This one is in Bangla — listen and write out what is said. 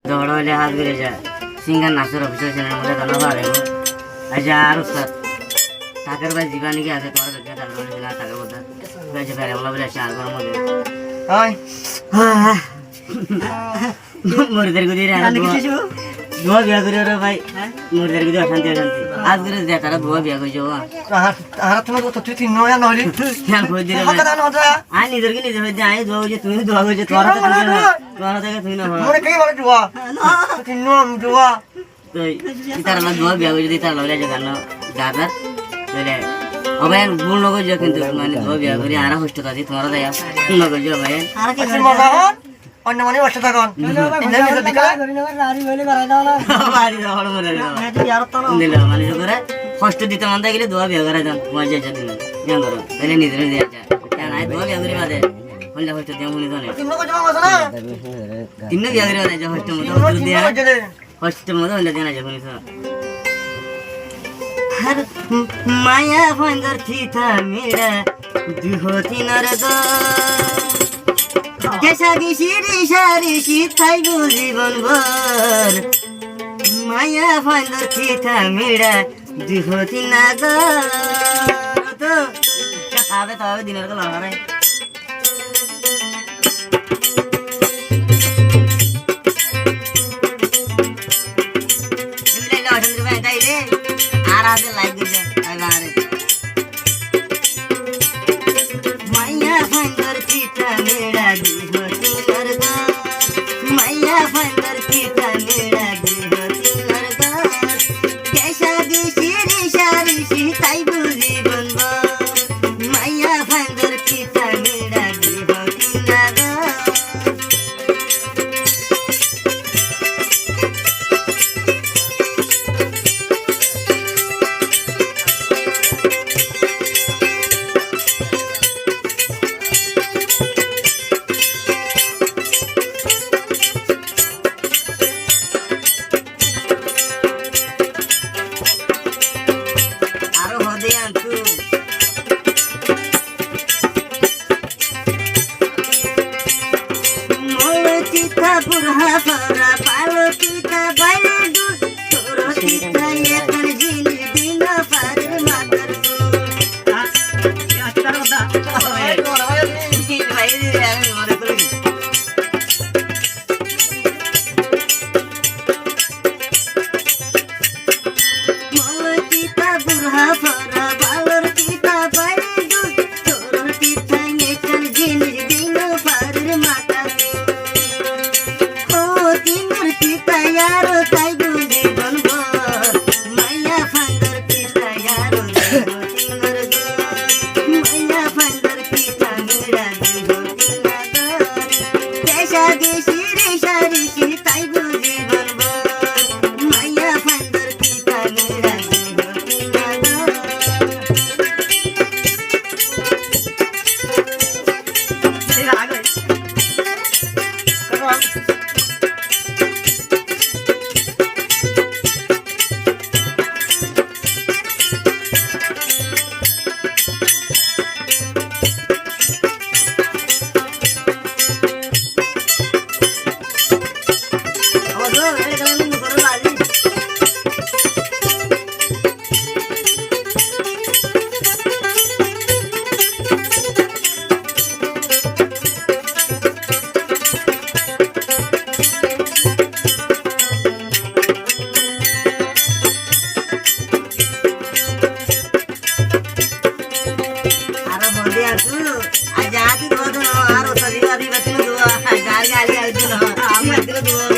দৌড় হইলে হাত ঘুরে যায় সিঙ্গার নাচের অফিসার ছিলেন মধ্যে দানা ভাড়ে আচ্ছা আর স্যার টাকার ভাই জীবানি কি আছে তোমার বেগে টাকা বলে না টাকার কথা বেঁচে ফেলে বলা বলে আসে আগর মধ্যে হয় মুরদের গুদি রে দুয়া বিয়া করে রে ভাই মুরদের গুদি অশান্তি অশান্তি আজ করে দে তারা দুয়া বিয়া কইছো আর তুমি তো তুই তিন নয়া নইলি কেন কই দিলে কথা জানো কথা আই নিজের কি নিজে হইছে আই দুয়া হইছে তুমি দুয়া হইছে তোর হাতে তুমি না তোর হাতে তুমি না মনে কি বলে দুয়া তিন নম দুয়া তো ইতার না দুয়া বিয়া কইছে ইতার লইলে যে গান গাদার তাহলে অবায়ন ভুল নগর যে কিন্তু মানে দুয়া বিয়া করি আরা হস্ত কাজে তোমরা দেয়া নগর যে অবায়ন আর কি মজা হন অন্য মানে বসে থাকুন ইন্দ্র দিকা বাড়ি যাওয়ার মনে দিল মানে করে কষ্ট দিতে মন গেলে দোয়া বিয়া করে দেন মজা আছে দিন কেন করো তাহলে নিজের দিয়ে যায় কেন আই দোয়া বিয়া করে বাদে হলে হয়তো দেও মনে জানে তিন নক জমা আছে না তিন বিয়া করে বাদে যে হস্ত মতো দিয়ে হস্ত মতো হলে দেনা যখন হর মায়া ভঙ্গর থিতা মেরা দুহতিনার গো কেসা গিশিরি সারিশি থাইগো জীবন ভর মায়া ভঙ্গর থিতা মেরা দুহতিনা গো তো খাবে তবে দিনের তো লাগারে আর আজ লাইক দিছো আরে মাইয়া ভঙ্গর চিতা মেরা দিহতি নরগা মাইয়া ভঙ্গর চিতা মেরা দিহতি নরগা কেসা গিশিরি সারিশি তাই বুঝি বলব মাইয়া ভঙ্গর চিতা মেরা দিহতি নরগা पुरहा परा पालो कीता बाले दू तोरो कीता ये कर जिन दिन पार मातर दू अच्छा होता भाई रे আমি মনে করি মোর कीता पुरहा परा पालो कीता बाले दू तोरो कीता ये कर जिन दिन पार मातर यारो ताई गुंजी बनबो माया फंदर पीता यारो तिंगर गो माया फंदर पीता मेरा दिहो तिंगर कैसा देशी रे शारिशी ताई गुंजी बनबो माया फंदर पीता मेरा दिहो तिंगर ठीक आ गई आज आती दो और सभी आदि बच्चों दो गाली गाली आती ना